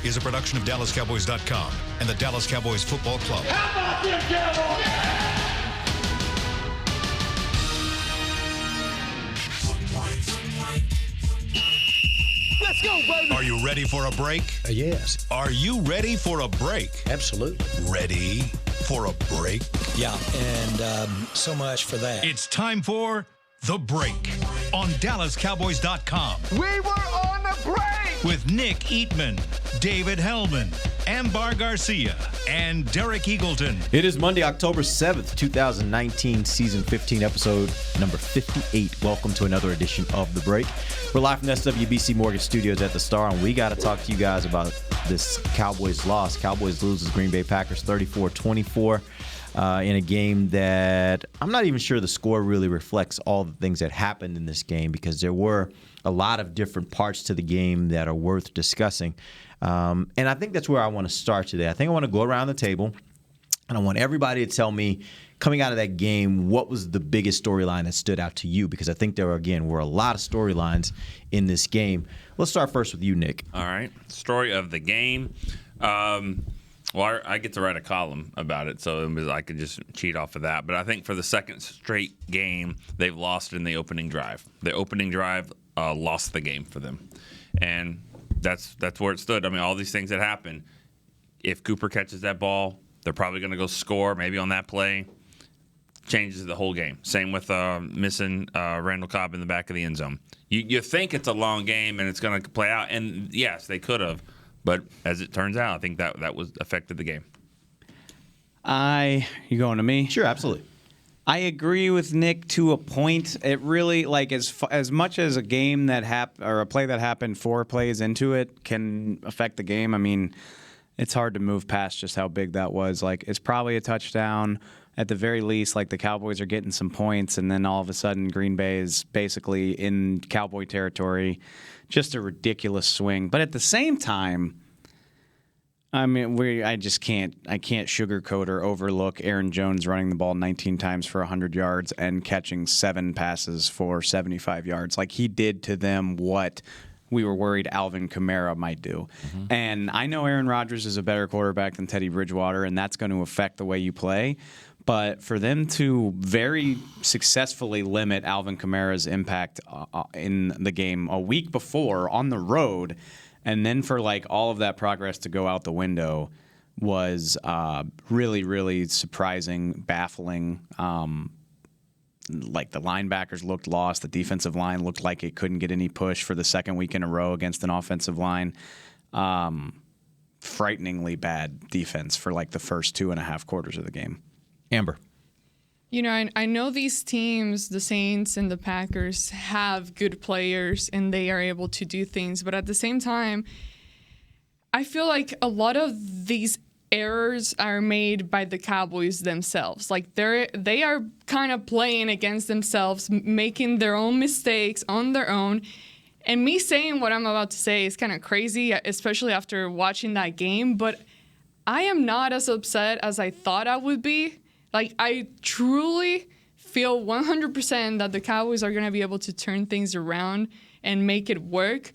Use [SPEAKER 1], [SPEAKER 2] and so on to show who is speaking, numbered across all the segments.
[SPEAKER 1] is a production of DallasCowboys.com and the Dallas Cowboys Football Club.
[SPEAKER 2] How about them Cowboys?
[SPEAKER 3] Let's go, baby.
[SPEAKER 1] Are you ready for a break?
[SPEAKER 4] Yes.
[SPEAKER 1] Are you ready for a break?
[SPEAKER 4] Absolutely.
[SPEAKER 1] Ready for a break?
[SPEAKER 4] Yeah, and so much for that.
[SPEAKER 1] It's time for The Break on DallasCowboys.com.
[SPEAKER 3] We were on a break.
[SPEAKER 1] With Nick Eatman, David Hellman, Ambar Garcia, and Derek Eagleton.
[SPEAKER 5] It is Monday, October 7th, 2019, Season 15, Episode number 58. Welcome to another edition of The Break. We're live from the SWBC Mortgage Studios at the Star, and we got to talk to you guys about this Cowboys loss. Cowboys loses Green Bay Packers 34-24 in a game that I'm not even sure the score really reflects all the things that happened in this game, because there were a lot of different parts to the game that are worth discussing. And I think that's where I want to start today. I think I want to go around the table, and I want everybody to tell me, coming out of that game, what was the biggest storyline that stood out to you? Because I think there, were a lot of storylines in this game. Let's start first with you, Nick.
[SPEAKER 6] All right. Story of the game. Well, I get to write a column about it, so I could just cheat off of that. But I think for the second straight game, they've lost in the opening drive. The opening drive lost the game for them. And that's where it stood. I mean, all these things that happen. If Cooper catches that ball, they're probably going to go score maybe on that play. Changes the whole game. Same with missing Randall Cobb in the back of the end zone. You think it's a long game and it's going to play out. And, yes, they could have. But as it turns out, I think that was affected the game.
[SPEAKER 7] You going to me?
[SPEAKER 5] Sure, absolutely.
[SPEAKER 7] I agree with Nick to a point. It really, as much as a game that or a play that happened 4 plays into it can affect the game. I mean, it's hard to move past just how big that was. Like, it's probably a touchdown at the very least. Like, the Cowboys are getting some points, and then all of a sudden Green Bay is basically in Cowboy territory. Just a ridiculous swing. But at the same time, I mean, I can't sugarcoat or overlook Aaron Jones running the ball 19 times for 100 yards and catching 7 passes for 75 yards. Like, he did to them what we were worried Alvin Kamara might do. Mm-hmm. And I know Aaron Rodgers is a better quarterback than Teddy Bridgewater, and that's going to affect the way you play. But for them to very successfully limit Alvin Kamara's impact in the game a week before on the road, and then for all of that progress to go out the window was really, really surprising, baffling. The linebackers looked lost. The defensive line looked like it couldn't get any push for the second week in a row against an offensive line. Frighteningly bad defense for the first 2.5 quarters of the game.
[SPEAKER 5] Amber.
[SPEAKER 8] You know, I know these teams, the Saints and the Packers, have good players and they are able to do things. But at the same time, I feel like a lot of these errors are made by the Cowboys themselves. Like, they are kind of playing against themselves, making their own mistakes on their own. And me saying what I'm about to say is kind of crazy, especially after watching that game. But I am not as upset as I thought I would be. Like, I truly feel 100% that the Cowboys are going to be able to turn things around and make it work.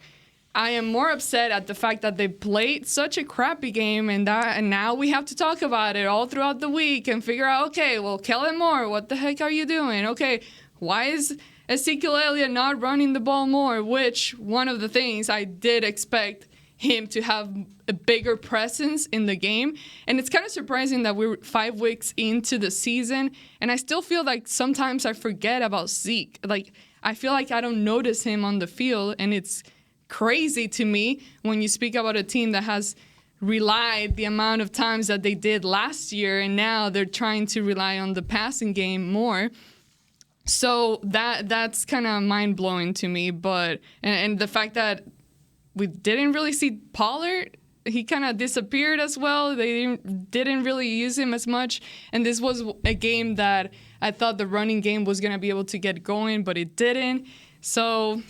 [SPEAKER 8] I am more upset at the fact that they played such a crappy game and now we have to talk about it all throughout the week and figure out, okay, well, Kellen Moore, what the heck are you doing? Okay, why is Ezekiel Elliott not running the ball more? Which, one of the things I did expect him to have a bigger presence in the game. And it's kind of surprising that we're 5 weeks into the season, and I still feel like sometimes I forget about Zeke. Like, I feel like I don't notice him on the field, and it's crazy to me when you speak about a team that has relied the amount of times that they did last year, and now they're trying to rely on the passing game more. So that's kind of mind-blowing to me. But and the fact that we didn't really see Pollard. He kind of disappeared as well. They didn't really use him as much. And this was a game that I thought the running game was going to be able to get going, but it didn't. So,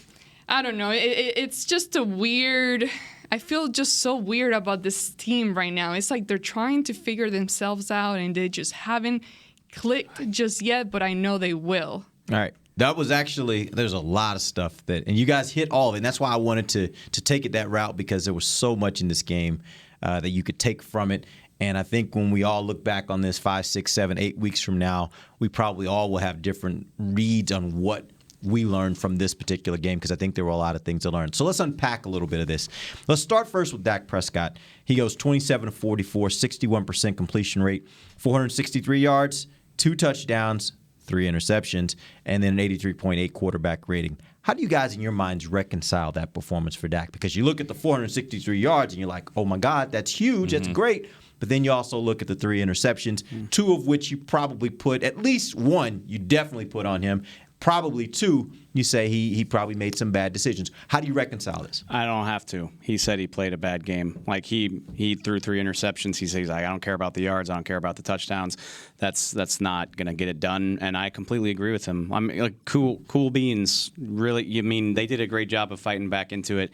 [SPEAKER 8] I don't know. It's just a weird – I feel just so weird about this team right now. It's like they're trying to figure themselves out, and they just haven't clicked just yet, but I know they will.
[SPEAKER 5] All right. That was actually, there's a lot of stuff and you guys hit all of it. And that's why I wanted to take it that route, because there was so much in this game that you could take from it. And I think when we all look back on this 5, 6, 7, 8 weeks from now, we probably all will have different reads on what we learned from this particular game, because I think there were a lot of things to learn. So let's unpack a little bit of this. Let's start first with Dak Prescott. He goes 27 of 44, 61% completion rate, 463 yards, 2 touchdowns, 3 interceptions, and then an 83.8 quarterback rating. How do you guys in your minds reconcile that performance for Dak? Because you look at the 463 yards and you're like, oh my God, that's huge, that's great. But then you also look at the 3 interceptions, 2 of which you probably put, at least 1 you definitely put on him. Probably 2, you say he probably made some bad decisions. How do you reconcile this?
[SPEAKER 7] I don't have to. He said he played a bad game. Like he threw 3 interceptions. He says, I don't care about the yards. I don't care about the touchdowns. That's not going to get it done. And I completely agree with him. I'm like cool beans. Really, you mean they did a great job of fighting back into it.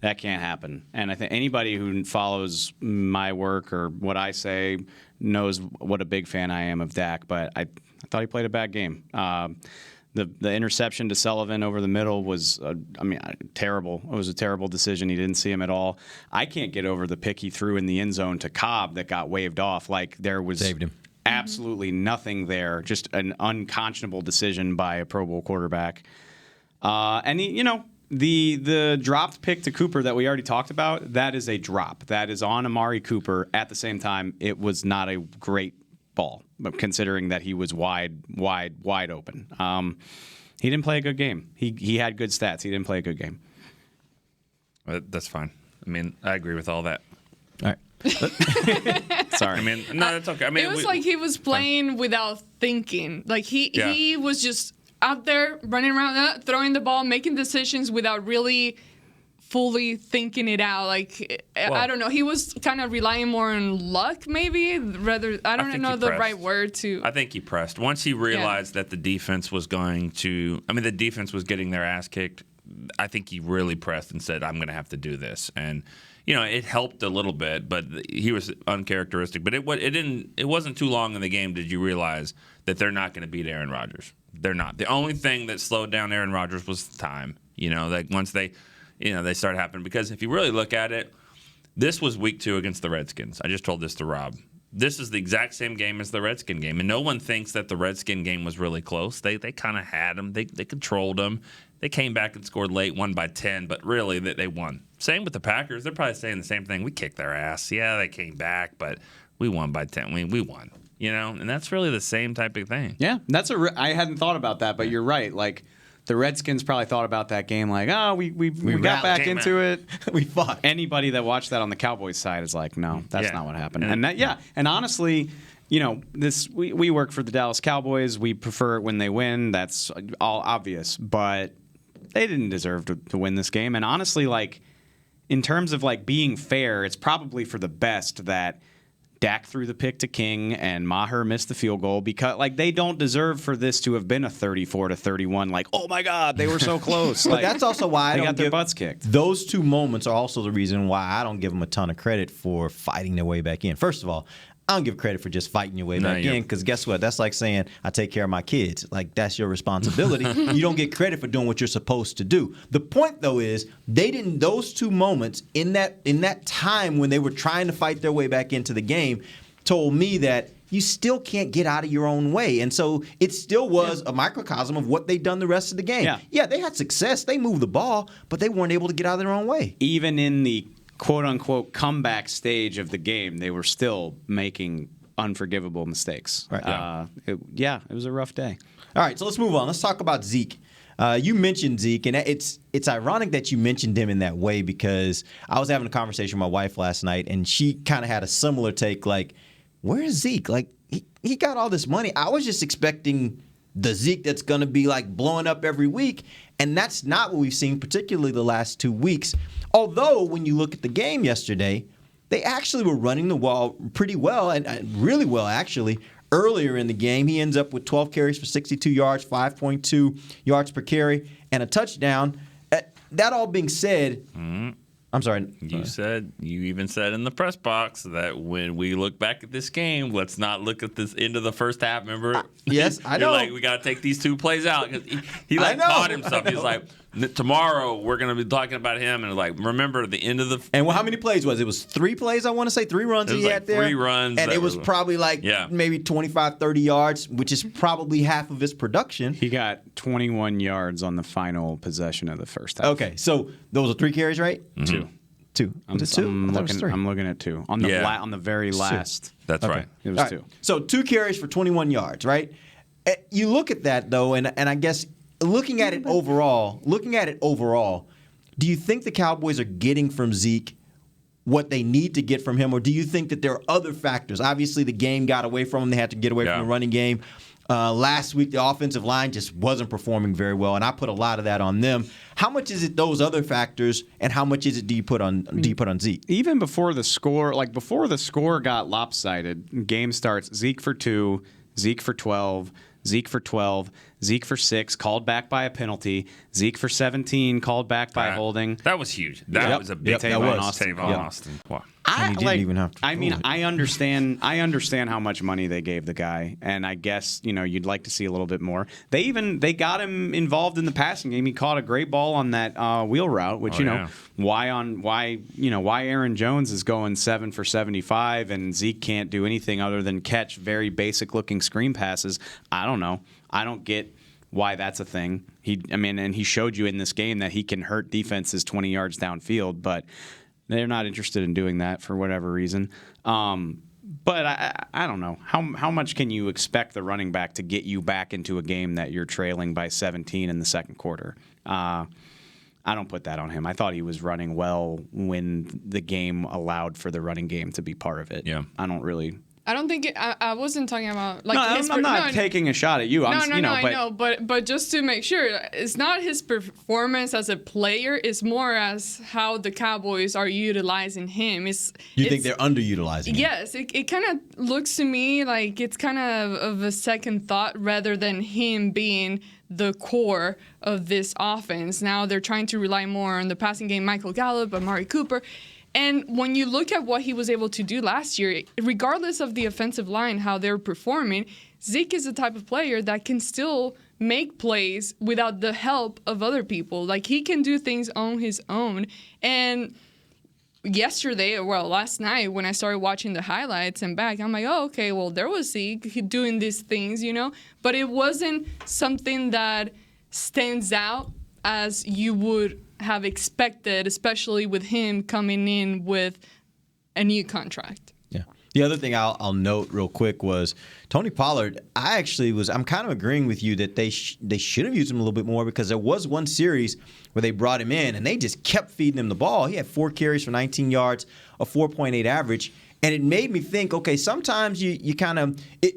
[SPEAKER 7] That can't happen. And I think anybody who follows my work or what I say knows what a big fan I am of Dak. But I thought he played a bad game. The interception to Sullivan over the middle was, terrible. It was a terrible decision. He didn't see him at all. I can't get over the pick he threw in the end zone to Cobb that got waved off. Like there was
[SPEAKER 5] saved him.
[SPEAKER 7] Absolutely nothing there. Just an unconscionable decision by a Pro Bowl quarterback. And he, the dropped pick to Cooper that we already talked about, that is a drop. That is on Amari Cooper. At the same time, it was not a great ball, but considering that he was wide open. He didn't play a good game. He had good stats. He didn't play a good game.
[SPEAKER 6] That's fine. I mean, I agree with all that.
[SPEAKER 5] All right.
[SPEAKER 6] Sorry. I mean, no, that's okay. I mean,
[SPEAKER 8] it was like he was playing without thinking. Like he was just out there running around, throwing the ball, making decisions without really fully thinking it out. Like, I don't know. He was kind of relying more on luck, maybe, rather. I don't know the right word to.
[SPEAKER 6] I think he pressed. Once he realized that the defense was the defense was getting their ass kicked, I think he really pressed and said, I'm going to have to do this. And, it helped a little bit, but he was uncharacteristic. But it wasn't too long in the game did you realize that they're not going to beat Aaron Rodgers. They're not. The only thing that slowed down Aaron Rodgers was time. Like once they started happening. Because if you really look at it, this was week 2 against the Redskins. I just told this to Rob. This is the exact same game as the Redskin game. And no one thinks that the Redskin game was really close. They kind of had them. They controlled them. They came back and scored late, won by 10, but really they won. Same with the Packers. They're probably saying the same thing. We kicked their ass. Yeah, they came back, but we won by 10. We won. And that's really the same type of thing.
[SPEAKER 7] Yeah, I hadn't thought about that, but you're right. Like, the Redskins probably thought about that game like, we got back into it.
[SPEAKER 5] We fought.
[SPEAKER 7] Anybody that watched that on the Cowboys side is like, no, that's not what happened. And honestly, we work for the Dallas Cowboys. We prefer it when they win. That's all obvious. But they didn't deserve to win this game. And honestly, like, in terms of like being fair, it's probably for the best that Dak threw the pick to King and Maher missed the field goal, because like they don't deserve for this to have been a 34-31. Like, oh my God, they were so close.
[SPEAKER 5] But that's also why
[SPEAKER 7] they got their butts kicked.
[SPEAKER 5] Those 2 moments are also the reason why I don't give them a ton of credit for fighting their way back in. First of all, I don't give credit for just fighting your way back in, because guess what? That's like saying I take care of my kids. Like, that's your responsibility. You don't get credit for doing what you're supposed to do. The point, though, is they didn't. Those 2 moments in that time when they were trying to fight their way back into the game told me that you still can't get out of your own way. And so it still was a microcosm of what they'd done the rest of the game. Yeah, they had success. They moved the ball, but they weren't able to get out of their own way.
[SPEAKER 7] Even in the quote-unquote comeback stage of the game, they were still making unforgivable mistakes.
[SPEAKER 5] Right.
[SPEAKER 7] It was a rough day.
[SPEAKER 5] All right, so let's move on. Let's talk about Zeke. You mentioned Zeke, and it's ironic that you mentioned him in that way, because I was having a conversation with my wife last night, and she kind of had a similar take, like, where's Zeke? Like, he got all this money. I was just expecting the Zeke that's going to be, like, blowing up every week, and that's not what we've seen, particularly the last 2 weeks. Although, when you look at the game yesterday, they actually were running the ball pretty well, and really well, actually. Earlier in the game, he ends up with 12 carries for 62 yards, 5.2 yards per carry, and a touchdown. That all being said, I'm sorry.
[SPEAKER 6] You even said in the press box that when we look back at this game, let's not look at this end of the first half. Remember?
[SPEAKER 5] Yes, I know.
[SPEAKER 6] You're like, we got to take these 2 plays out because he
[SPEAKER 5] I know.
[SPEAKER 6] caught himself. He's like, tomorrow we're going to be talking about him and like, remember the end of the.
[SPEAKER 5] And how many plays was it? It was 3 plays, I want to say. 3 runs he had there.
[SPEAKER 6] 3 runs.
[SPEAKER 5] And it was probably maybe 25, 30 yards, which is probably half of his production.
[SPEAKER 7] He got 21 yards on the final possession of the first half.
[SPEAKER 5] Okay, so those are 3 carries, right?
[SPEAKER 7] 2.
[SPEAKER 5] 2.
[SPEAKER 7] I'm looking at 2 on the on the very last.
[SPEAKER 6] That's right.
[SPEAKER 7] It was
[SPEAKER 5] All right.
[SPEAKER 7] 2.
[SPEAKER 5] So 2 carries for 21 yards, right? You look at that though, and I guess looking at it overall, do you think the Cowboys are getting from Zeke what they need to get from him, or do you think that there are other factors? Obviously, the game got away from them; they had to get away from the running game. Last week, the offensive line just wasn't performing very well, and I put a lot of that on them. How much is it those other factors, and how much is it do you put on Zeke?
[SPEAKER 7] Even before the score got lopsided, game starts. Zeke for 2, Zeke for 12, Zeke for 12, Zeke for 6, called back by a penalty. Zeke for 17, called back by holding.
[SPEAKER 6] That was huge. That was a big
[SPEAKER 7] Tavon
[SPEAKER 6] Austin. Wow.
[SPEAKER 5] And he didn't even have to.
[SPEAKER 7] I mean, I understand how much money they gave the guy, and I guess you'd like to see a little bit more. They got him involved in the passing game. He caught a great ball on that wheel route, which why Aaron Jones is going 7 for 75 and Zeke can't do anything other than catch very basic looking screen passes. I don't know. I don't get why that's a thing. And he showed you in this game that he can hurt defenses 20 yards downfield, but they're not interested in doing that for whatever reason. But I don't know. How much can you expect the running back to get you back into a game that you're trailing by 17 in the second quarter? I don't put that on him. I thought he was running well when the game allowed for the running game to be part of it.
[SPEAKER 6] Yeah.
[SPEAKER 8] I don't think I wasn't talking about like.
[SPEAKER 7] I'm not taking a shot at you.
[SPEAKER 8] I know, but just to make sure, it's not his performance as a player. It's more as how the Cowboys are utilizing him.
[SPEAKER 5] You think they're underutilizing him?
[SPEAKER 8] Yes, it kind of looks to me like it's kind of a second thought rather than him being the core of this offense. Now they're trying to rely more on the passing game. Michael Gallup, Amari Cooper. And when you look at what he was able to do last year, regardless of the offensive line, how they're performing, Zeke is the type of player that can still make plays without the help of other people. Like, he can do things on his own. And last night, when I started watching the highlights and back, I'm like, oh, okay, well, there was Zeke doing these things, But it wasn't something that stands out as you would have expected, especially with him coming in with a new contract.
[SPEAKER 5] Yeah. The other thing I'll note real quick was Tony Pollard. I'm kind of agreeing with you that they should have used him a little bit more, because there was one series where they brought him in and they just kept feeding him the ball. He had 4 carries for 19 yards, a 4.8 average. And it made me think, okay, sometimes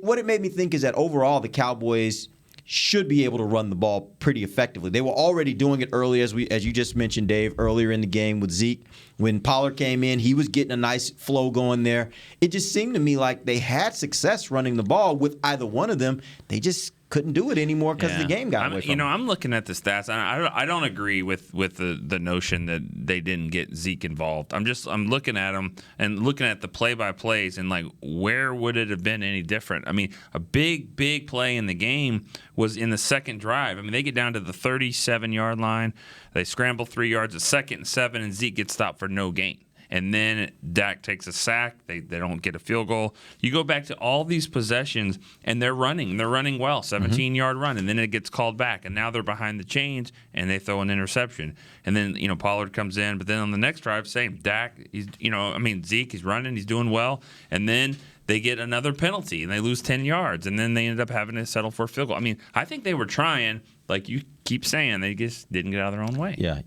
[SPEAKER 5] what it made me think is that overall the Cowboys should be able to run the ball pretty effectively. They were already doing it early, as you just mentioned, Dave, earlier in the game with Zeke. When Pollard came in, he was getting a nice flow going there. It just seemed to me like they had success running the ball with either one of them. They just couldn't do it anymore because the game got away from them.
[SPEAKER 6] I'm looking at the stats. I don't agree with the notion that they didn't get Zeke involved. I'm looking at them and looking at the play-by-plays and, like, where would it have been any different? I mean, a big play in the game was in the second drive. I mean, they get down to the 37-yard line. They scramble 3 yards, a 2nd and 7, and Zeke gets stopped for no gain. And then Dak takes a sack. They don't get a field goal. You go back to all these possessions, and they're running. They're running well, 17-yard run, and then it gets called back. And now they're behind the chains, and they throw an interception. And then, Pollard comes in. But then on the next drive, same. Dak, Zeke, he's running. He's doing well. And then they get another penalty, and they lose 10 yards. And then they ended up having to settle for a field goal. I mean, I think they were trying, like you keep saying. They just didn't get out of their own way.
[SPEAKER 5] Yeah.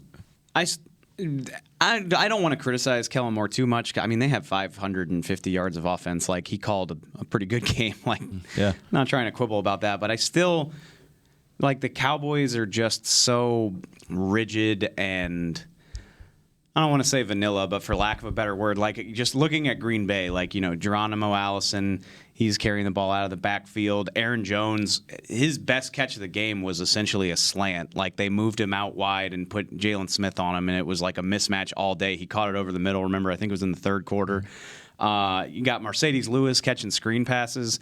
[SPEAKER 7] I don't want to criticize Kellen Moore too much. I mean, they have 550 yards of offense. Like, he called a pretty good game. Like,
[SPEAKER 5] yeah.
[SPEAKER 7] Not trying to quibble about that, but I still, like, the Cowboys are just so rigid and, I don't want to say vanilla, but for lack of a better word, like, just looking at Green Bay, like, Geronimo Allison, He's carrying the ball out of the backfield. Aaron Jones, his best catch of the game was essentially a slant. Like, they moved him out wide and put Jalen Smith on him, and it was like a mismatch all day. He caught it over the middle. Remember, I think it was in the third quarter. You got Mercedes Lewis catching screen passes.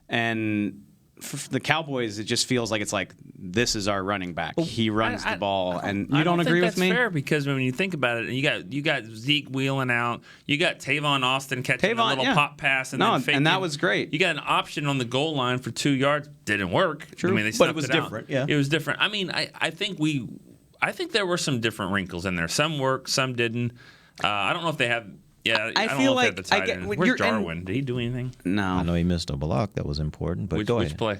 [SPEAKER 7] And for the Cowboys, it just feels like it's like, this is our running back. He runs the ball, and you don't agree with me?
[SPEAKER 6] That's fair, because when you think about it, you got Zeke wheeling out, you got Tavon Austin catching a little pop pass, and then faking.
[SPEAKER 7] And that was great.
[SPEAKER 6] You got an option on the goal line for 2 yards. Didn't work.
[SPEAKER 7] True.
[SPEAKER 6] I mean,
[SPEAKER 5] but it was different. Yeah,
[SPEAKER 6] it was different. I mean, I think there were some different wrinkles in there. Some worked, some didn't. I don't know if they have. Yeah, I don't know if they have the tight end. Where's Jarwin? Did he do anything?
[SPEAKER 7] No.
[SPEAKER 5] I know he missed a block that was important, but go ahead.
[SPEAKER 6] Which play?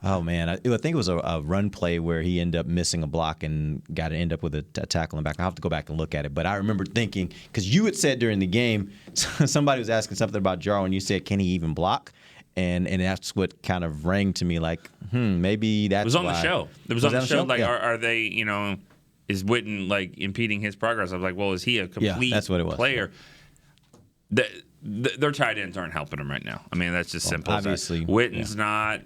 [SPEAKER 5] Oh, man. I think it was a run play where he ended up missing a block and got to end up with a tackle in the back. I'll have to go back and look at it. But I remember thinking, because you had said during the game, somebody was asking something about Jarwin. You said, can he even block? And that's what kind of rang to me like, maybe that's
[SPEAKER 6] It was on
[SPEAKER 5] why.
[SPEAKER 6] the show. It was on the show. Like,
[SPEAKER 5] yeah.
[SPEAKER 6] are they, is Witten, like, impeding his progress? I was like, well, is he a complete
[SPEAKER 5] that's what it was.
[SPEAKER 6] player? Their tight ends aren't helping him right now. I mean, that's just simple.
[SPEAKER 5] Obviously,
[SPEAKER 6] Witten's not,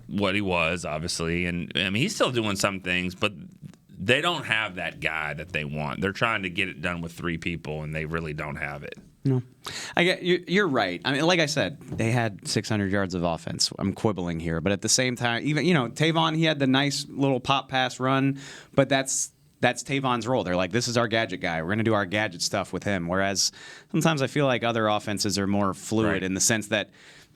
[SPEAKER 6] what he was, obviously. And, I mean, he's still doing some things, but they don't have that guy that they want. They're trying to get it done with 3 people, and they really don't have it.
[SPEAKER 7] No. You're right. I mean, like I said, they had 600 yards of offense. I'm quibbling here. But at the same time, even, Tavon, he had the nice little pop pass run, but that's Tavon's role. They're like, this is our gadget guy. We're going to do our gadget stuff with him. Whereas sometimes I feel like other offenses are more fluid in the sense that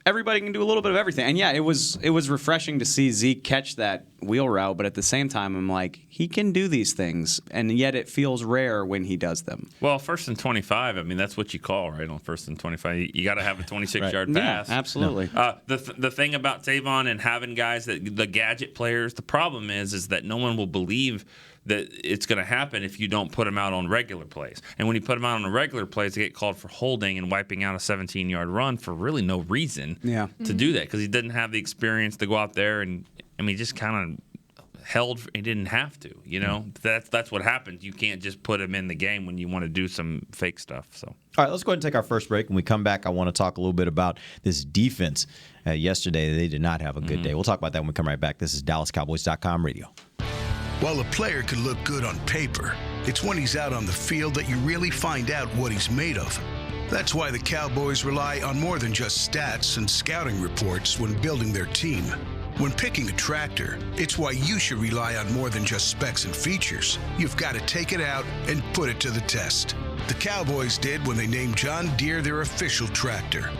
[SPEAKER 7] everybody can do a little bit of everything. And yeah, it was refreshing to see Zeke catch that wheel route, but at the same time, I'm like, he can do these things, and yet it feels rare when he does them.
[SPEAKER 6] Well, 1st and 25, I mean, that's what you call, right, on 1st and 25. You got to have a 26-yard pass.
[SPEAKER 7] Yeah, absolutely.
[SPEAKER 6] The thing about Tavon and having guys, the gadget players, the problem is that no one will believe that it's going to happen if you don't put them out on regular plays. And when you put them out on the regular plays, they get called for holding and wiping out a 17-yard run for really no reason to do that, because he didn't have the experience to go out there and, I mean, just kind of held. He didn't have to, That's what happens. You can't just put him in the game when you want to do some fake stuff. So,
[SPEAKER 5] all right, let's go ahead and take our first break. When we come back, I want to talk a little bit about this defense. Yesterday, they did not have a good day. We'll talk about that when we come right back. This is DallasCowboys.com radio.
[SPEAKER 2] While a player could look good on paper, it's when he's out on the field that you really find out what he's made of. That's why the Cowboys rely on more than just stats and scouting reports when building their team. When picking a tractor, it's why you should rely on more than just specs and features. You've got to take it out and put it to the test. The Cowboys did when they named John Deere their official tractor.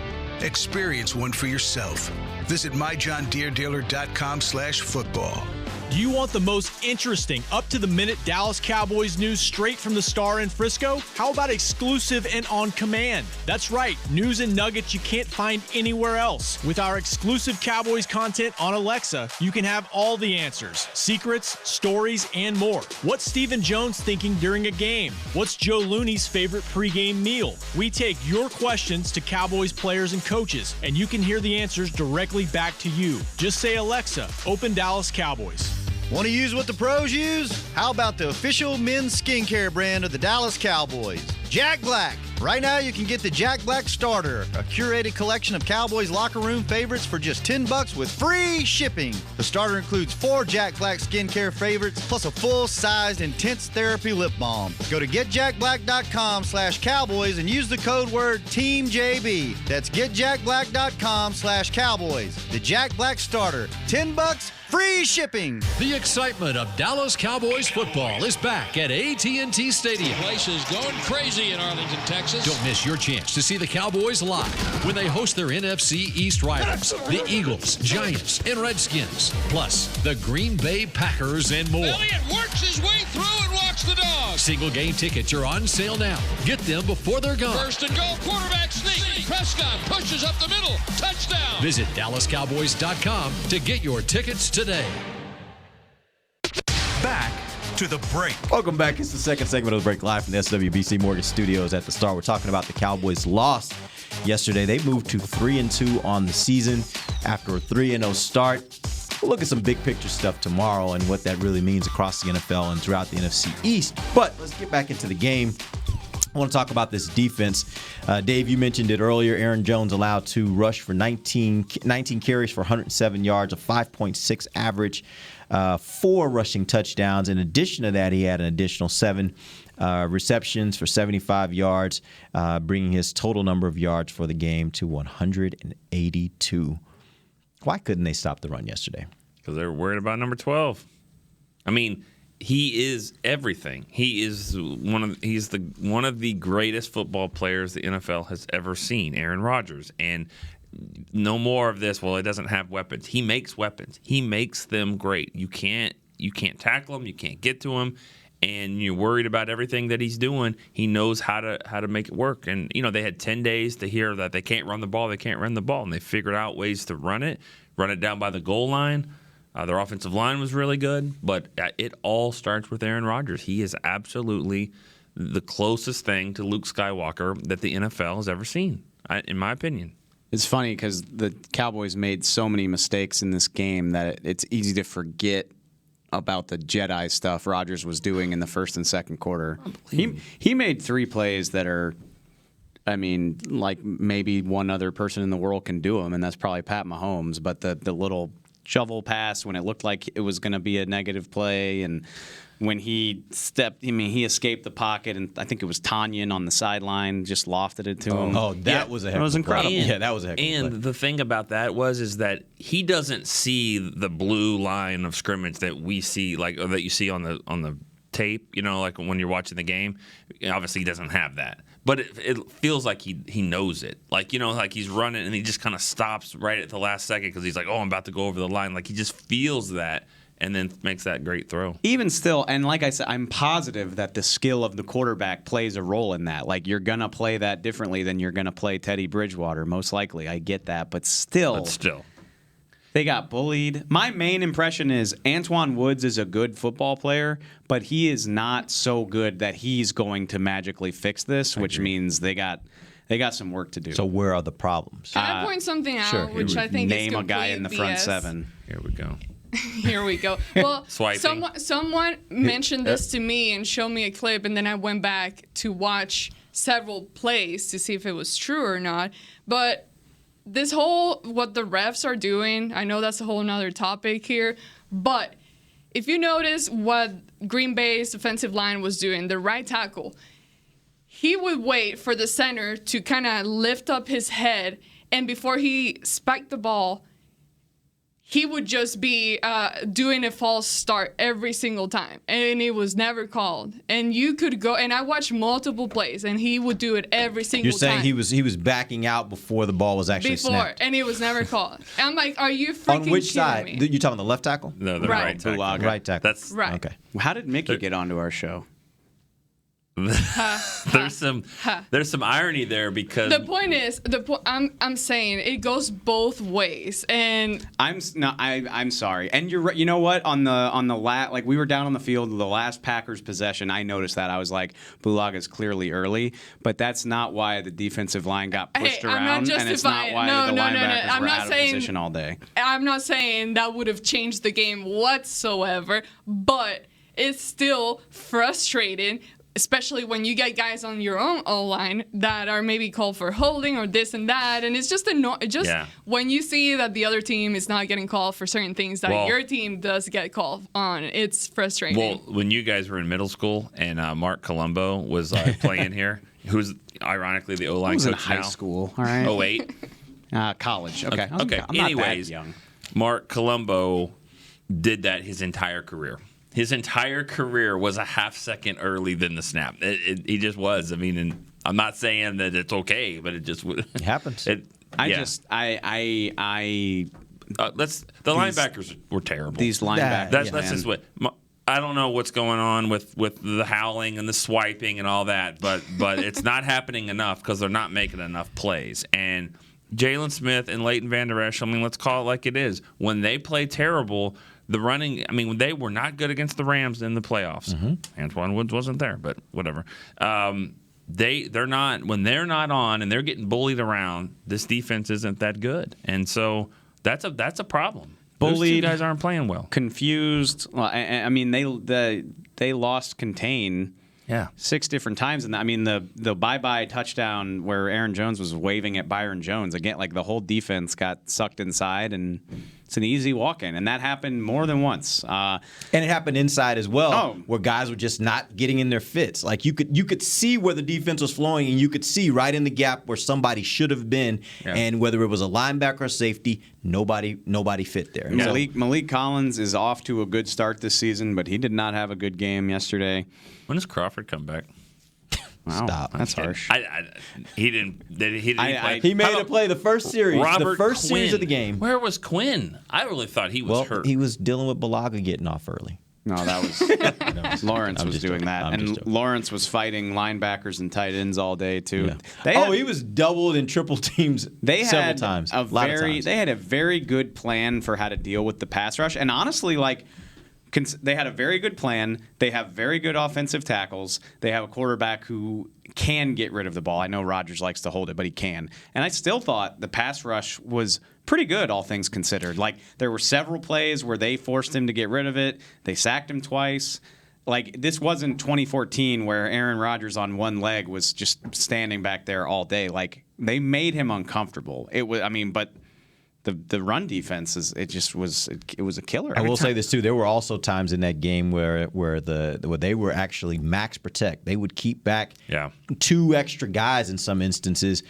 [SPEAKER 2] Experience one for yourself. Visit myjohndeeredealer.com/football.
[SPEAKER 9] Do you want the most interesting, up-to-the-minute Dallas Cowboys news straight from the Star in Frisco? How about exclusive and on command? That's right, news and nuggets you can't find anywhere else. With our exclusive Cowboys content on Alexa, you can have all the answers, secrets, stories, and more. What's Stephen Jones thinking during a game? What's Joe Looney's favorite pregame meal? We take your questions to Cowboys players and coaches, and you can hear the answers directly back to you. Just say, Alexa, open Dallas Cowboys.
[SPEAKER 10] Want to use what the pros use? How about the official men's skincare brand of the Dallas Cowboys, Jack Black? Right now, you can get the Jack Black Starter, a curated collection of Cowboys locker room favorites for just $10 with free shipping. The starter includes 4 Jack Black skincare favorites, plus a full-sized intense therapy lip balm. Go to getjackblack.com/Cowboys and use the code word TEAMJB. That's getjackblack.com/Cowboys. The Jack Black Starter, $10, free shipping.
[SPEAKER 11] The excitement of Dallas Cowboys football is back at AT&T Stadium.
[SPEAKER 12] The place is going crazy in Arlington, Texas.
[SPEAKER 11] Don't miss your chance to see the Cowboys live when they host their NFC East rivals, the Eagles, Giants, and Redskins, plus the Green Bay Packers and more.
[SPEAKER 12] Elliott works his way through and walks the dog.
[SPEAKER 11] Single game tickets are on sale now. Get them before they're gone.
[SPEAKER 12] First and goal, quarterback sneak. Prescott pushes up the middle. Touchdown.
[SPEAKER 11] Visit DallasCowboys.com to get your tickets today.
[SPEAKER 1] Back to the break.
[SPEAKER 5] Welcome back. It's the second segment of the break, live from the SWBC Mortgage Studios at the Star. We're talking about the Cowboys' loss yesterday. They moved to 3-2 on the season after a 3-0 start. We'll look at some big picture stuff tomorrow and what that really means across the NFL and throughout the NFC East. But let's get back into the game. I want to talk about this defense. Dave, you mentioned it earlier. Aaron Jones allowed to rush for 19 carries for 107 yards, a 5.6 average, 4 rushing touchdowns. In addition to that, he had an additional 7 receptions for 75 yards, bringing his total number of yards for the game to 182. Why couldn't they stop the run yesterday?
[SPEAKER 6] Because they were worried about number 12. I mean, he is everything. He is one of the greatest football players the NFL has ever seen, Aaron Rodgers. And no more of this, well, he doesn't have weapons. He makes weapons. He makes them great. You can't tackle him, you can't get to him, and you're worried about everything that he's doing. He knows how to make it work. And they had 10 days to hear that they can't run the ball, and they figured out ways to run it down by the goal line. Their offensive line was really good, but it all starts with Aaron Rodgers. He is absolutely the closest thing to Luke Skywalker that the NFL has ever seen, in my opinion.
[SPEAKER 7] It's funny because the Cowboys made so many mistakes in this game that it's easy to forget about the Jedi stuff Rodgers was doing in the first and second quarter. He made 3 plays that are, like maybe one other person in the world can do them, and that's probably Pat Mahomes. But the little shovel pass when it looked like it was going to be a negative play, and when he escaped the pocket, and I think it was Tanyan on the sideline just lofted it to him.
[SPEAKER 5] Oh, that was a heck of a play.
[SPEAKER 7] That was incredible.
[SPEAKER 5] That was a heck of a play.
[SPEAKER 6] And the thing about that is that he doesn't see the blue line of scrimmage that we see, or that you see on the tape, like when you're watching the game. Obviously, he doesn't have that. But it feels like he knows it. Like he's running and he just kind of stops right at the last second because he's like, oh, I'm about to go over the line. Like he just feels that and then makes that great throw.
[SPEAKER 7] Even still, and like I said, I'm positive that the skill of the quarterback plays a role in that. Like you're going to play that differently than you're going to play Teddy Bridgewater, most likely. I get that. But still. They got bullied. My main impression is Antoine Woods is a good football player, but he is not so good that he's going to magically fix this, which means they got some work to do.
[SPEAKER 5] So where are the problems?
[SPEAKER 8] Can I point something out, which I think
[SPEAKER 7] name
[SPEAKER 8] is
[SPEAKER 7] a guy in the front 7.
[SPEAKER 6] Here we go.
[SPEAKER 8] Here we go. Well,
[SPEAKER 6] Swiping.
[SPEAKER 8] someone mentioned this to me and showed me a clip, and then I went back to watch several plays to see if it was true or not. But this whole what the refs are doing, I know that's a whole nother topic here, but if you notice what Green Bay's defensive line was doing, the right tackle, he would wait for the center to kind of lift up his head, and before he spiked the ball, he would just be doing a false start every single time, and it was never called. And you could go, and I watched multiple plays, and he would do it every single time.
[SPEAKER 5] You're saying he was backing out before the ball was actually snapped.
[SPEAKER 8] And it was never called. I'm like, are you freaking kidding me?
[SPEAKER 5] On which side? You talking the left tackle?
[SPEAKER 6] No, the right tackle.
[SPEAKER 5] Right tackle.
[SPEAKER 6] That's
[SPEAKER 8] right.
[SPEAKER 5] Okay.
[SPEAKER 7] How did Mickey get onto our show?
[SPEAKER 6] There's some irony there because
[SPEAKER 8] the point is I'm saying it goes both ways, and
[SPEAKER 7] I'm sorry, and you're right. You know what? On the we were down on the field the last Packers possession. I noticed that. I was like, Bulaga's clearly early, but that's not why the defensive line got pushed around, and it's not why the linebackers were out of position all day.
[SPEAKER 8] I'm not saying that would have changed the game whatsoever, but it's still frustrating. Especially when you get guys on your own O-line that are maybe called for holding or this and that. And it's just when you see that the other team is not getting called for certain things that your team does get called on, it's frustrating.
[SPEAKER 6] Well, when you guys were in middle school and Mark Colombo was playing here, who's ironically the O-line coach
[SPEAKER 7] in
[SPEAKER 6] now.
[SPEAKER 7] high school, all right?
[SPEAKER 6] 08?
[SPEAKER 7] College, okay.
[SPEAKER 6] Okay.
[SPEAKER 7] I'm not
[SPEAKER 6] Anyways,
[SPEAKER 7] that young.
[SPEAKER 6] Mark Colombo did that his entire career. His entire career was a half second early than the snap. He just was. I mean, and I'm not saying that it's okay, but it just
[SPEAKER 5] happens.
[SPEAKER 6] The linebackers were terrible.
[SPEAKER 7] These linebackers.
[SPEAKER 6] That's just what. I don't know what's going on with the howling and the swiping and all that, but it's not happening enough because they're not making enough plays. And Jalen Smith and Leighton Vander Esch, let's call it like it is. When they play terrible. The running, they were not good against the Rams in the playoffs. Mm-hmm. Antoine Woods wasn't there, but whatever. They're not when they're not on and they're getting bullied around. This defense isn't that good, and so that's a problem.
[SPEAKER 7] Bullied,
[SPEAKER 6] those two guys aren't playing well.
[SPEAKER 7] Confused. Well, they lost contain
[SPEAKER 6] Yeah.
[SPEAKER 7] 6 different times. And I mean, the bye-bye touchdown where Aaron Jones was waving at Byron Jones, again, like the whole defense got sucked inside, and it's an easy walk-in. And that happened more than once.
[SPEAKER 5] And it happened inside as well, where guys were just not getting in their fits. Like you could see where the defense was flowing, and you could see right in the gap where somebody should have been. Yeah. And whether it was a linebacker or safety, nobody fit there.
[SPEAKER 7] Yeah. Malik Collins is off to a good start this season, but he did not have a good game yesterday.
[SPEAKER 6] When does Crawford come back?
[SPEAKER 7] Wow,
[SPEAKER 5] stop.
[SPEAKER 7] That's harsh.
[SPEAKER 6] He didn't play.
[SPEAKER 5] He made a play the first series. Series of the game.
[SPEAKER 6] Where was Quinn? I really thought he was hurt.
[SPEAKER 5] He was dealing with Balaga getting off early.
[SPEAKER 7] No, that was Lawrence was doing that, and Lawrence was fighting linebackers and tight ends all day too.
[SPEAKER 5] Yeah. He was doubled and triple teams several times.
[SPEAKER 7] They had a very good plan for how to deal with the pass rush, and honestly, like. They had a very good plan. They have very good offensive tackles. They have a quarterback who can get rid of the ball. I know Rodgers likes to hold it, but he can. And I still thought the pass rush was pretty good, all things considered. Like, there were several plays where they forced him to get rid of it. They sacked him twice. Like, this wasn't 2014 where Aaron Rodgers on one leg was just standing back there all day. Like, they made him uncomfortable. But the run defense it was a killer.
[SPEAKER 5] I will say this too. There were also times in that game where they were actually max protect. They would keep back 2 extra guys in some instances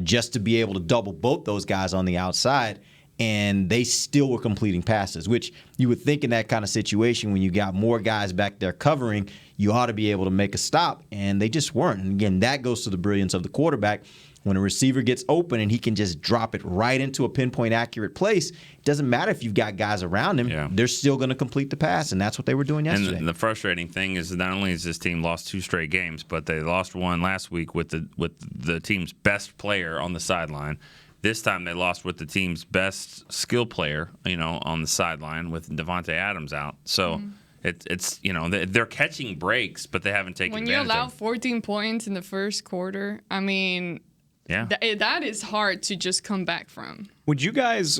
[SPEAKER 5] just to be able to double both those guys on the outside, and they still were completing passes, which you would think in that kind of situation when you got more guys back there covering, you ought to be able to make a stop, and they just weren't. And again, that goes to the brilliance of the quarterback. When a receiver gets open and he can just drop it right into a pinpoint accurate place, it doesn't matter if you've got guys around him. They're still going to complete the pass, and that's what they were doing yesterday.
[SPEAKER 6] And the frustrating thing is not only has this team lost 2 straight games, but they lost one last week with the team's best player on the sideline. This time they lost with the team's best skill player, on the sideline with Devontae Adams out. So it's they're catching breaks, but they haven't taken advantage of it.
[SPEAKER 8] When you allow 14 points in the first quarter, I mean –
[SPEAKER 6] yeah,
[SPEAKER 8] that is hard to just come back from.
[SPEAKER 7] Would you guys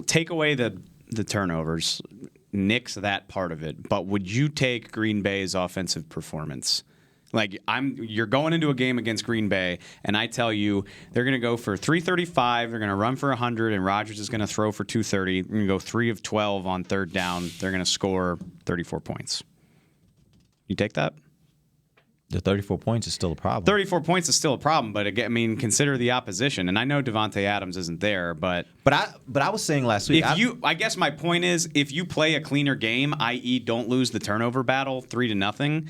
[SPEAKER 7] take away the turnovers, nix that part of it, but would you take Green Bay's offensive performance? Like, you're going into a game against Green Bay, and I tell you they're going to go for 335, they're going to run for 100, and Rodgers is going to throw for 230. They're going to go 3 of 12 on third down. They're going to score 34 points. You take that?
[SPEAKER 5] The 34 points is still a problem.
[SPEAKER 7] 34 points is still a problem, but again, consider the opposition. And I know Devontae Adams isn't there, but
[SPEAKER 5] I was saying last week.
[SPEAKER 7] I guess my point is, if you play a cleaner game, i.e., don't lose the turnover battle 3-0,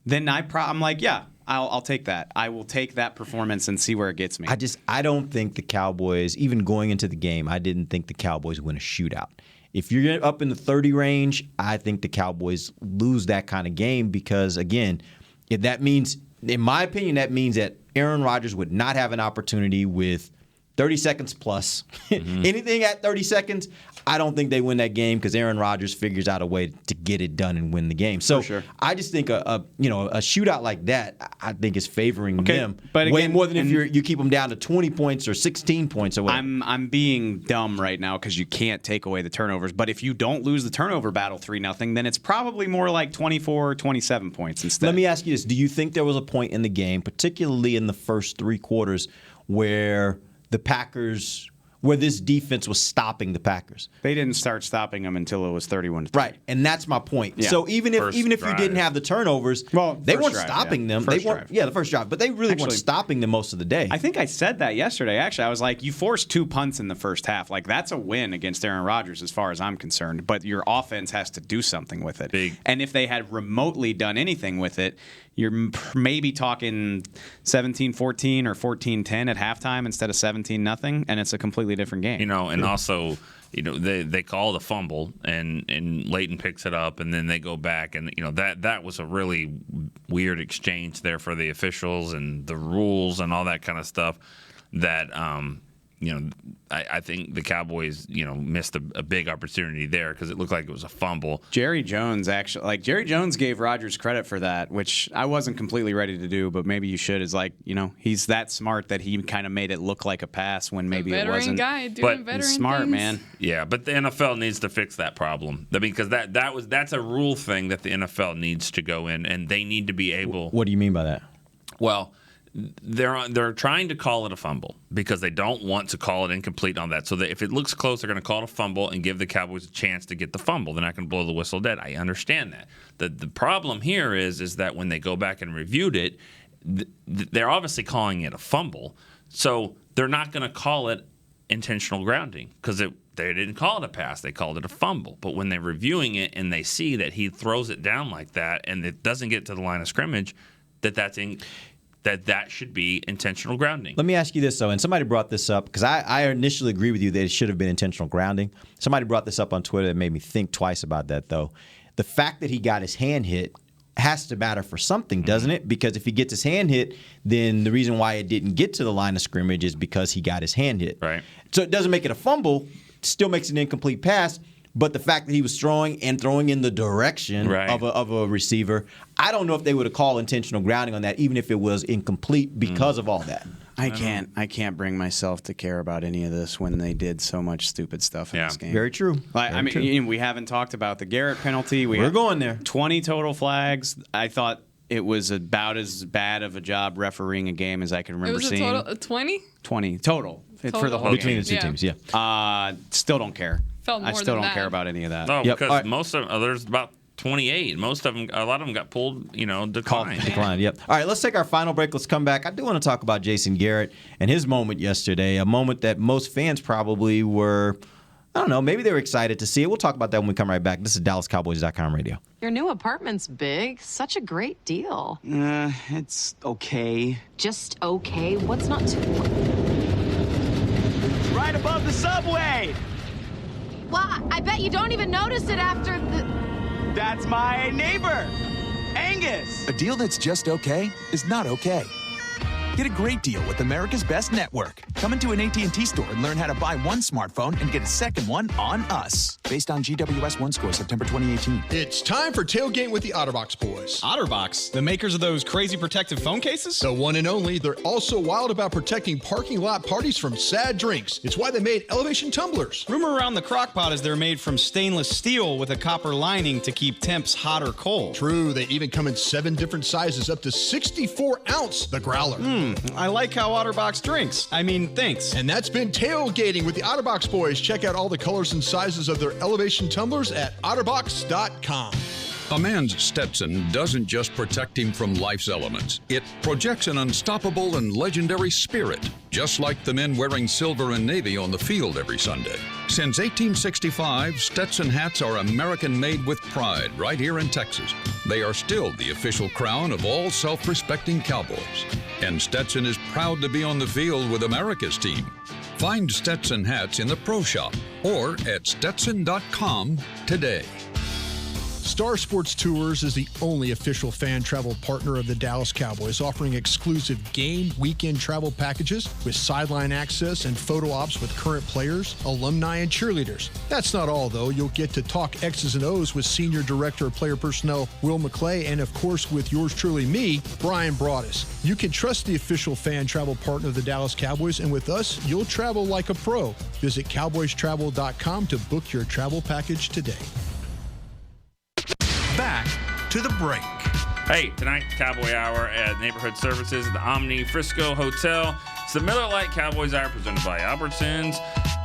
[SPEAKER 7] then I'm like, yeah, I'll take that. I will take that performance and see where it gets me.
[SPEAKER 5] I don't think the Cowboys, even going into the game, I didn't think the Cowboys win a shootout. If you're up in the 30 range, I think the Cowboys lose that kind of game because, again, if that means, in my opinion, that means that Aaron Rodgers would not have an opportunity with 30 seconds plus. Anything at 30 seconds, I don't think they win that game because Aaron Rodgers figures out a way to get it done and win the game. So I just think a shootout like that, I think is favoring them way more than if you keep them down to 20 points or 16 points or whatever.
[SPEAKER 7] I'm being dumb right now because you can't take away the turnovers. But if you don't lose the turnover battle 3-0, then it's probably more like 24, 27 points instead.
[SPEAKER 5] Let me ask you this. Do you think there was a point in the game, particularly in the first 3 quarters, where this defense was stopping the Packers?
[SPEAKER 7] They didn't start stopping them until it was 31-3.
[SPEAKER 5] Right, and that's my point. Yeah. So even if you didn't have the turnovers, they weren't stopping them. They weren't. Yeah, the first drive, but they really weren't stopping them most of the day.
[SPEAKER 7] I think I said that yesterday. Actually, I was like, you forced 2 punts in the first half. Like, that's a win against Aaron Rodgers as far as I'm concerned. But your offense has to do something with it.
[SPEAKER 6] Big.
[SPEAKER 7] And if they had remotely done anything with it, you're maybe talking 17-14 or 14-10 at halftime instead of 17-0, and it's a completely different game.
[SPEAKER 6] And also, they call the fumble, and Leighton picks it up, and then they go back, and that was a really weird exchange there for the officials and the rules and all that kind of stuff. That I think the Cowboys, missed a big opportunity there because it looked like it was a fumble.
[SPEAKER 7] Jerry Jones gave Rodgers credit for that, which I wasn't completely ready to do, but maybe you should. Is he's that smart that he kind of made it look like a pass when maybe it wasn't.
[SPEAKER 8] Guy doing veteran
[SPEAKER 7] he's smart,
[SPEAKER 8] things.
[SPEAKER 7] man.
[SPEAKER 6] Yeah, but the NFL needs to fix that problem. I mean, because that's a rule thing that the NFL needs to go in, and they need to be able.
[SPEAKER 5] What do you mean by that?
[SPEAKER 6] Well, they're trying to call it a fumble because they don't want to call it incomplete on that. So that if it looks close, they're going to call it a fumble and give the Cowboys a chance to get the fumble. They're not going to blow the whistle dead. I understand that. The problem here is that when they go back and reviewed it, they're obviously calling it a fumble. So they're not going to call it intentional grounding because they didn't call it a pass. They called it a fumble. But when they're reviewing it and they see that he throws it down like that and it doesn't get to the line of scrimmage, that should be intentional grounding.
[SPEAKER 5] Let me ask you this, though, and somebody brought this up, because I initially agree with you that it should have been intentional grounding. Somebody brought this up on Twitter that made me think twice about that, though. The fact that he got his hand hit has to matter for something, doesn't it? Because if he gets his hand hit, then the reason why it didn't get to the line of scrimmage is because he got his hand hit.
[SPEAKER 6] Right.
[SPEAKER 5] So it doesn't make it a fumble, still makes it an incomplete pass. But the fact that he was throwing in the direction of a receiver, I don't know if they would have called intentional grounding on that, even if it was incomplete because of all that.
[SPEAKER 7] I can't bring myself to care about any of this when they did so much stupid stuff in this game.
[SPEAKER 5] Very true.
[SPEAKER 7] We haven't talked about the Garrett penalty.
[SPEAKER 5] We're going there.
[SPEAKER 7] 20 total flags. I thought it was about as bad of a job refereeing a game as I can remember seeing.
[SPEAKER 8] It was a total 20?
[SPEAKER 7] 20 total. For the whole game.
[SPEAKER 5] Between the two teams, yeah.
[SPEAKER 7] Still don't care.
[SPEAKER 8] I
[SPEAKER 7] still don't care about any of that.
[SPEAKER 6] No, because most of them, there's about 28. Most of them, a lot of them got pulled, declined.
[SPEAKER 5] Declined, yep. All right, let's take our final break. Let's come back. I do want to talk about Jason Garrett and his moment yesterday, a moment that most fans probably were, I don't know, maybe they were excited to see it. We'll talk about that when we come right back. This is DallasCowboys.com radio.
[SPEAKER 13] Your new apartment's big. Such a great deal.
[SPEAKER 14] It's okay.
[SPEAKER 13] Just okay? What's not to...
[SPEAKER 14] Right above the subway!
[SPEAKER 13] Well, I bet you don't even notice it after the...
[SPEAKER 14] That's my neighbor, Angus.
[SPEAKER 15] A deal that's just okay is not okay. Get a great deal with America's Best Network. Come into an AT&T store and learn how to buy one smartphone and get a second one on us. Based on GWS One score, September 2018.
[SPEAKER 16] It's time for Tailgate with the OtterBox boys.
[SPEAKER 9] OtterBox? The makers of those crazy protective phone cases?
[SPEAKER 16] The one and only. They're also wild about protecting parking lot parties from sad drinks. It's why they made Elevation Tumblers.
[SPEAKER 9] Rumor around the crockpot is they're made from stainless steel with a copper lining to keep temps hot or cold.
[SPEAKER 16] True. They even come in 7 different sizes, up to 64 ounce, the Growler.
[SPEAKER 9] I like how OtterBox drinks. Thinks.
[SPEAKER 16] And that's been Tailgating with the OtterBox boys. Check out all the colors and sizes of their Elevation Tumblers at OtterBox.com.
[SPEAKER 17] A man's Stetson doesn't just protect him from life's elements. It projects an unstoppable and legendary spirit, just like the men wearing silver and navy on the field every Sunday. Since 1865, Stetson hats are American-made with pride right here in Texas. They are still the official crown of all self-respecting Cowboys. And Stetson is proud to be on the field with America's team. Find Stetson hats in the Pro Shop or at Stetson.com today.
[SPEAKER 16] Star Sports Tours is the only official fan travel partner of the Dallas Cowboys, offering exclusive game weekend travel packages with sideline access and photo ops with current players, alumni, and cheerleaders. That's not all, though. You'll get to talk X's and O's with Senior Director of Player Personnel Will McClay and, of course, with yours truly, me, Brian Broaddus. You can trust the official fan travel partner of the Dallas Cowboys, and with us, you'll travel like a pro. Visit cowboystravel.com to book your travel package today.
[SPEAKER 2] Back to the break.
[SPEAKER 6] Hey, tonight, Cowboy Hour at Neighborhood Services at the Omni Frisco Hotel. It's the Miller Lite Cowboys Hour presented by Albertsons.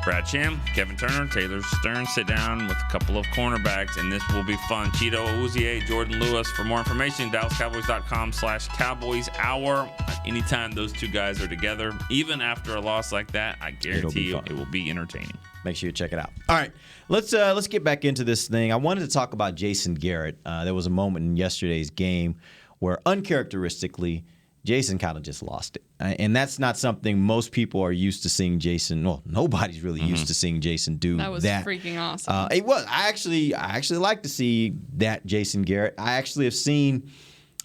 [SPEAKER 6] Brad Sham, Kevin Turner, Taylor Stern sit down with a couple of cornerbacks, and this will be fun. Cheeto Awuzie, Jordan Lewis. For more information, DallasCowboys.com/Cowboys Hour. Anytime those two guys are together, even after a loss like that, I guarantee you it will be entertaining.
[SPEAKER 5] Make sure you check it out. All right, let's get back into this thing. I wanted to talk about Jason Garrett. There was a moment in yesterday's game where, uncharacteristically, Jason kind of just lost it. And that's not something most people are used to seeing Jason. Well, nobody's really used to seeing Jason do that.
[SPEAKER 8] That was freaking awesome.
[SPEAKER 5] It was. I actually like to see that Jason Garrett. I actually have seen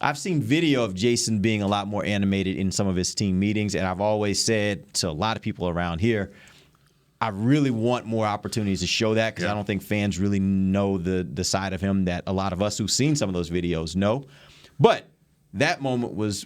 [SPEAKER 5] I've seen video of Jason being a lot more animated in some of his team meetings, and I've always said to a lot of people around here, I really want more opportunities to show that because I don't think fans really know the side of him that a lot of us who've seen some of those videos know. But that moment was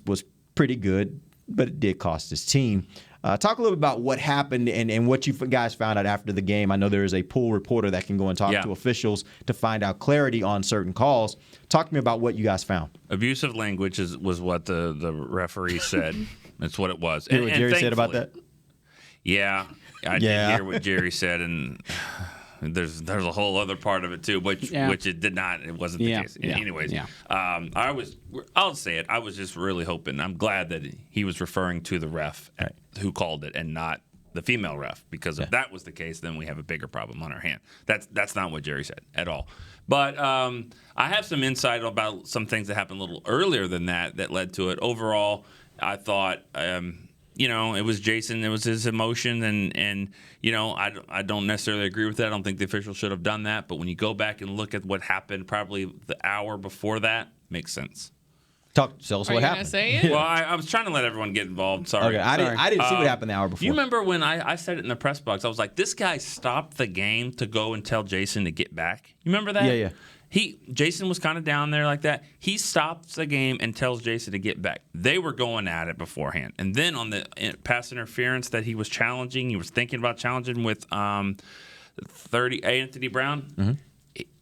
[SPEAKER 5] pretty good, but it did cost his team. Talk a little bit about what happened and what you guys found out after the game. I know there is a pool reporter that can go and talk to officials to find out clarity on certain calls. Talk to me about what you guys found.
[SPEAKER 6] Abusive language was what the referee said. That's what it was.
[SPEAKER 5] You hear what Jerry said about that?
[SPEAKER 6] Yeah, I did hear what Jerry said, and there's a whole other part of it too, which it did not. It wasn't the case. Anyways, I'll say it. I was just really hoping. I'm glad that he was referring to the ref who called it and not the female ref, because if that was the case, then we have a bigger problem on our hand. That's not what Jerry said at all. But I have some insight about some things that happened a little earlier than that led to it. Overall, I thought. It was Jason. It was his emotion, and I don't necessarily agree with that. I don't think the officials should have done that. But when you go back and look at what happened, probably the hour before that, makes sense.
[SPEAKER 5] Tell us what happened.
[SPEAKER 8] Say it?
[SPEAKER 6] Well, I was trying to let everyone get involved. Sorry.
[SPEAKER 5] Okay, I didn't see what happened the hour before.
[SPEAKER 6] You remember when I said it in the press box? I was like, this guy stopped the game to go and tell Jason to get back. You remember that?
[SPEAKER 5] Yeah.
[SPEAKER 6] Jason was kind of down there like that. He stops the game and tells Jason to get back. They were going at it beforehand. And then on the pass interference that he was challenging, he was thinking about challenging with 30 Anthony Brown.
[SPEAKER 5] Mm-hmm.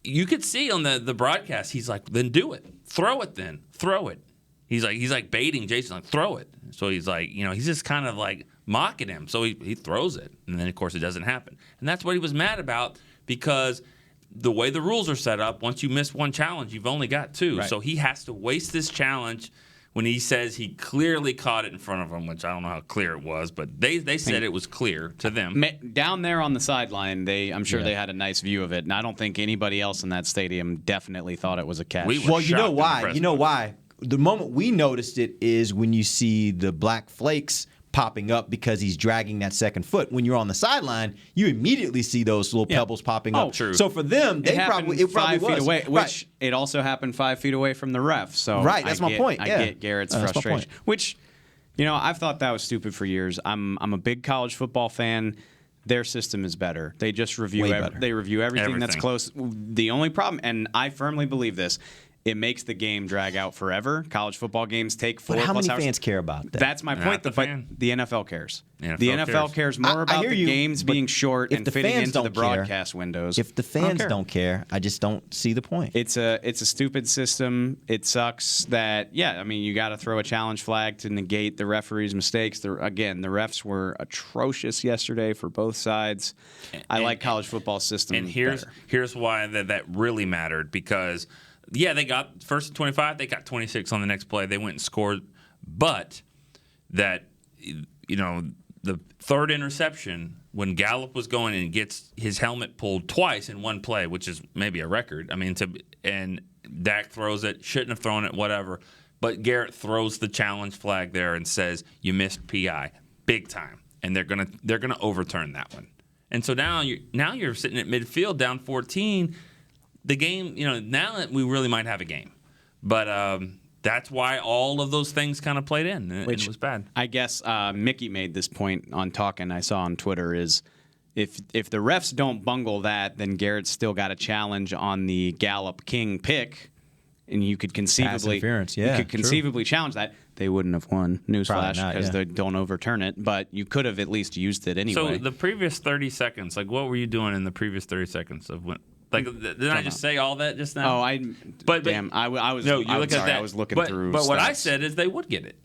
[SPEAKER 6] You could see on the broadcast, he's like, then do it. Throw it then. Throw it. He's like baiting Jason, like, throw it. So he's like, he's just kind of like mocking him. So he throws it. And then, of course, it doesn't happen. And that's what he was mad about, because the way the rules are set up, once you miss one challenge, you've only got two.
[SPEAKER 5] Right.
[SPEAKER 6] So he has to waste this challenge when he says he clearly caught it in front of him, which I don't know how clear it was, but they said it was clear to them.
[SPEAKER 7] Down there on the sideline, I'm sure they had a nice view of it, and I don't think anybody else in that stadium definitely thought it was a catch.
[SPEAKER 5] Well, you know why? The moment we noticed it is when you see the black flakes popping up because he's dragging that second foot. When you're on the sideline, you immediately see those little pebbles popping up.
[SPEAKER 6] True.
[SPEAKER 5] So for them, it probably
[SPEAKER 7] 5 feet
[SPEAKER 5] was.
[SPEAKER 7] away, which it also happened 5 feet away from the ref. So
[SPEAKER 5] that's my point.
[SPEAKER 7] I get Garrett's frustration, which I've thought that was stupid for years. I'm a big college football fan. Their system is better. They just review everything that's close. The only problem, and I firmly believe this, it makes the game drag out forever. College football games take 4 plus hours.
[SPEAKER 5] But how many fans care about that?
[SPEAKER 7] That's my point.
[SPEAKER 6] The
[SPEAKER 7] NFL cares. The NFL cares more about the games being short and fitting into the broadcast windows.
[SPEAKER 5] If the fans don't care, I just don't see the point.
[SPEAKER 7] It's a stupid system. It sucks that, you got to throw a challenge flag to negate the referee's mistakes. The refs were atrocious yesterday for both sides. I like college football system.
[SPEAKER 6] And here's why that really mattered, because they got first and 25. They got 26 on the next play. They went and scored. But that, the third interception, when Gallup was going and gets his helmet pulled twice in one play, which is maybe a record. And Dak throws it, shouldn't have thrown it, whatever. But Garrett throws the challenge flag there and says, you missed PI, big time. And they're gonna overturn that one. And so now you're sitting at midfield down 14. The game, now that we really might have a game. But that's why all of those things kind of played in, and it was bad.
[SPEAKER 7] I guess Mickey made this point on Talkin' I saw on Twitter is if the refs don't bungle that, then Garrett's still got a challenge on the Gallup King pick, and you could conceivably challenge that. They wouldn't have won. Newsflash, because they don't overturn it. But you could have at least used it anyway.
[SPEAKER 6] So the previous 30 seconds, what were you doing in the previous 30 seconds of when? Didn't I just say all that just now?
[SPEAKER 7] I was looking through.
[SPEAKER 6] But what
[SPEAKER 7] stats.
[SPEAKER 6] I said is they would get it.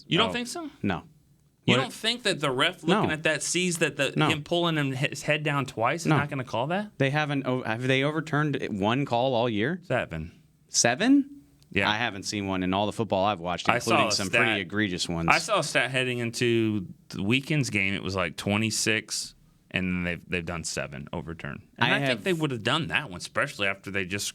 [SPEAKER 6] You don't think so?
[SPEAKER 7] No.
[SPEAKER 6] You don't think that the ref looking at that sees that him pulling his head down twice is not going to call that?
[SPEAKER 7] They haven't. Have they overturned one call all year?
[SPEAKER 6] 7.
[SPEAKER 7] 7?
[SPEAKER 6] Yeah.
[SPEAKER 7] I haven't seen one in all the football I've watched, including some pretty egregious ones.
[SPEAKER 6] I saw a stat heading into the weekend's game. It was like 26. And they've done 7 overturned. And I think they would have done that one, especially after they just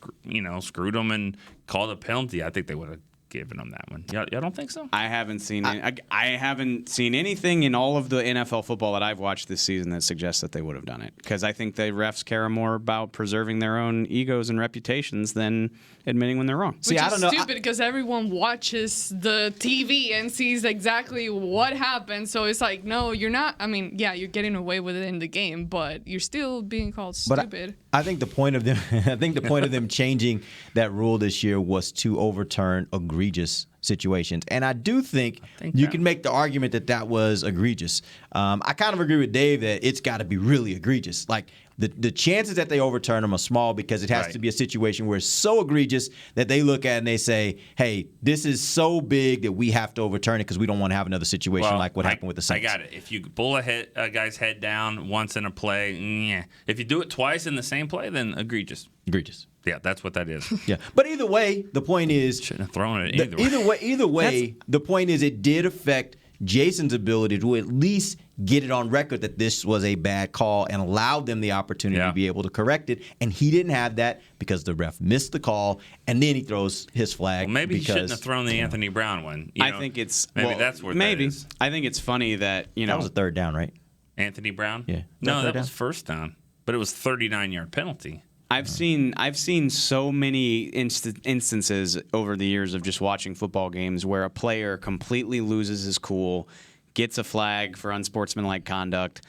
[SPEAKER 6] screwed them and called a penalty. I think they would have giving them that one. Y'all don't think so?
[SPEAKER 7] I haven't seen I haven't seen anything in all of the NFL football that I've watched this season that suggests that they would have done it. Because I think the refs care more about preserving their own egos and reputations than admitting when they're wrong.
[SPEAKER 8] Which is stupid because everyone watches the TV and sees exactly what happened. So it's like, no, you're not. I mean, yeah, you're getting away with it in the game, but you're still being called stupid.
[SPEAKER 5] I think the point of them changing that rule this year was to overturn egregious situations. And I do think you can make the argument that was egregious. I kind of agree with Dave that it's got to be really egregious. Like the chances that they overturn them are small because it has to be a situation where it's so egregious that they look at it and they say, hey, this is so big that we have to overturn it because we don't want to have another situation like what happened with the Saints.
[SPEAKER 6] I got it. If you pull a guy's head down once in a play, if you do it twice in the same play, then egregious.
[SPEAKER 5] Egregious.
[SPEAKER 6] Yeah, that's what that is.
[SPEAKER 5] Yeah, but either way, the point is
[SPEAKER 6] shouldn't have thrown it either way.
[SPEAKER 5] Either way, the point is it did affect Jason's ability to at least get it on record that this was a bad call and allowed them the opportunity to be able to correct it. And he didn't have that because the ref missed the call, and then he throws his flag.
[SPEAKER 6] Well, maybe he shouldn't have thrown the Anthony Brown one.
[SPEAKER 7] I think it's
[SPEAKER 6] that's where that is.
[SPEAKER 7] I think it's funny that
[SPEAKER 5] that was a third down, right?
[SPEAKER 6] Anthony Brown?
[SPEAKER 5] Yeah.
[SPEAKER 6] No, that was first down, but it was 39-yard penalty.
[SPEAKER 7] I've seen so many instances over the years of just watching football games where a player completely loses his cool, gets a flag for unsportsmanlike conduct,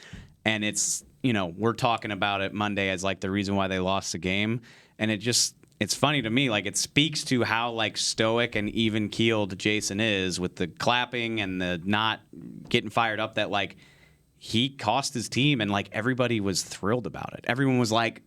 [SPEAKER 7] and it's, we're talking about it Monday as like the reason why they lost the game, and it's funny to me, like it speaks to how like stoic and even keeled Jason is with the clapping and the not getting fired up that like he cost his team and like everybody was thrilled about it. Everyone was like,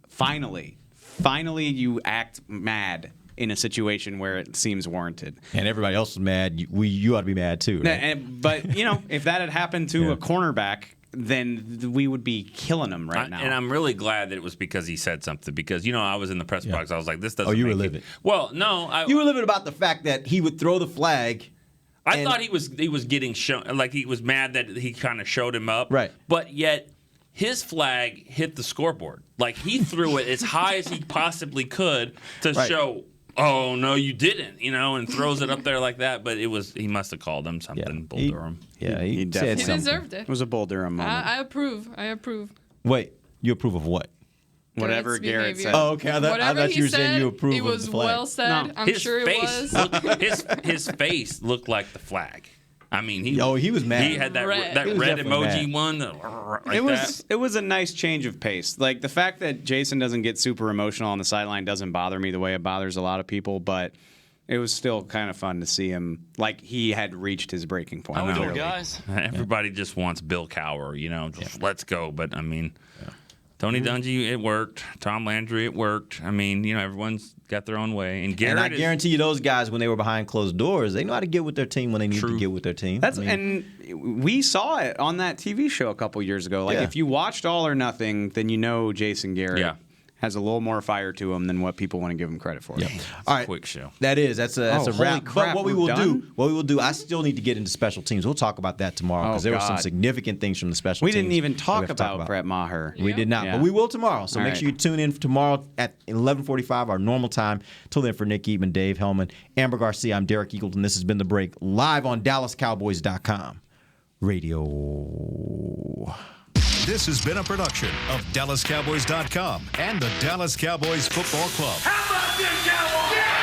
[SPEAKER 7] Finally, you act mad in a situation where it seems warranted.
[SPEAKER 5] And everybody else is mad. You ought to be mad too, right?
[SPEAKER 7] But, if that had happened to a cornerback, then we would be killing him right now.
[SPEAKER 6] And I'm really glad that it was because he said something. Because, I was in the press box. I was like, this doesn't
[SPEAKER 5] you were
[SPEAKER 6] make
[SPEAKER 5] livid.
[SPEAKER 6] Well, no.
[SPEAKER 5] You were livid about the fact that he would throw the flag.
[SPEAKER 6] I thought he was getting shown. Like, he was mad that he kind of showed him up.
[SPEAKER 5] Right.
[SPEAKER 6] But yet his flag hit the scoreboard. Like, he threw it as high as he possibly could to show, oh, no, you didn't, and throws it up there like that. But he must have called him something, Bull Durham.
[SPEAKER 5] Yeah, he
[SPEAKER 7] definitely
[SPEAKER 5] said
[SPEAKER 8] deserved it.
[SPEAKER 7] It was a Bull Durham moment.
[SPEAKER 8] I approve.
[SPEAKER 5] Wait, you approve of what?
[SPEAKER 7] Whatever Garrett said.
[SPEAKER 5] Oh, okay. I thought you were saying you approve of the flag.
[SPEAKER 8] It was well said.
[SPEAKER 6] No.
[SPEAKER 8] I'm sure it was.
[SPEAKER 6] His face looked like the flag. I mean, he
[SPEAKER 5] was mad.
[SPEAKER 6] He had that red emoji one.
[SPEAKER 7] It was a nice change of pace. Like the fact that Jason doesn't get super emotional on the sideline doesn't bother me the way it bothers a lot of people, but it was still kind of fun to see him like he had reached his breaking point.
[SPEAKER 6] How we doing, guys? Everybody just wants Bill Cowher, let's go. But I mean, Tony Dungy, it worked. Tom Landry, it worked. I mean, everyone's got their own way. And Garrett,
[SPEAKER 5] I guarantee you, those guys, when they were behind closed doors, they know how to get with their team when they need to get with their team.
[SPEAKER 7] And we saw it on that TV show a couple years ago. Like, if you watched All or Nothing, then Jason Garrett has a little more fire to him than what people want to give him credit for.
[SPEAKER 5] Yeah. All right,
[SPEAKER 6] quick show.
[SPEAKER 5] That's a wrap.
[SPEAKER 7] Crap,
[SPEAKER 5] but what we will do, I still need to get into special teams. We'll talk about that tomorrow because there were some significant things from the special teams.
[SPEAKER 7] We didn't even talk about Brett Maher.
[SPEAKER 5] We did not, but we will tomorrow. So make sure you tune in tomorrow at 11:45, our normal time. Till then, for Nick Eatman, Dave Hellman, Amber Garcia, I'm Derek Eagleton. This has been The Break, live on DallasCowboys.com radio.
[SPEAKER 1] This has been a production of DallasCowboys.com and the Dallas Cowboys Football Club.
[SPEAKER 3] How about this, Cowboys? Yeah!